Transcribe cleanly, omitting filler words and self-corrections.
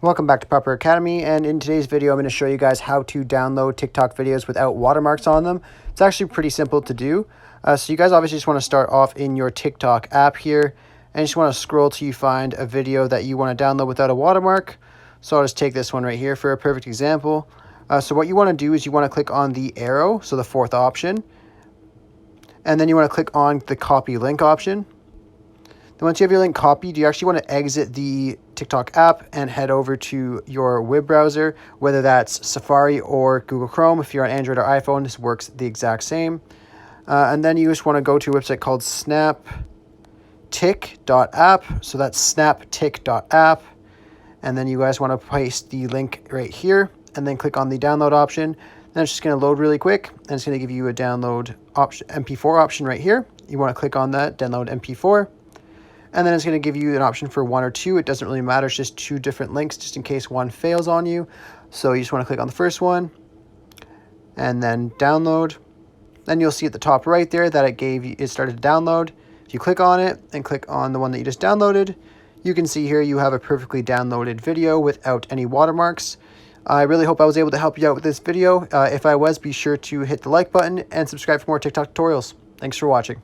Welcome back to Proper Academy, and in today's video I'm going to show you guys how to download TikTok videos without watermarks on them. It's actually pretty simple to do. So you guys obviously just want to start off in your TikTok app here, and you just want to scroll till you find a video that you want to download without a watermark. So I'll just take this one right here for a perfect example. So what you want to do is you want to click on the arrow, so the fourth option, and then you want to click on the copy link option. Then once you have your link copied, you actually want to exit the TikTok app and head over to your web browser, whether that's Safari or Google Chrome. If you're on Android or iPhone, this works the exact same. And then you just want to go to a website called snaptik.app. So that's snaptik.app. And then you guys want to paste the link right here and then click on the download option. Then it's just going to load really quick, and it's going to give you a download option, MP4 option right here. You want to click on that, download MP4. And then it's going to give you an option for one or two. It doesn't really matter. It's just two different links just in case one fails on you. So you just want to click on the first one and then download. Then you'll see at the top right there that it started to download. If you click on it and click on the one that you just downloaded, you can see here you have a perfectly downloaded video without any watermarks. I really hope I was able to help you out with this video. If I was, be sure to hit the like button and subscribe for more TikTok tutorials. Thanks for watching.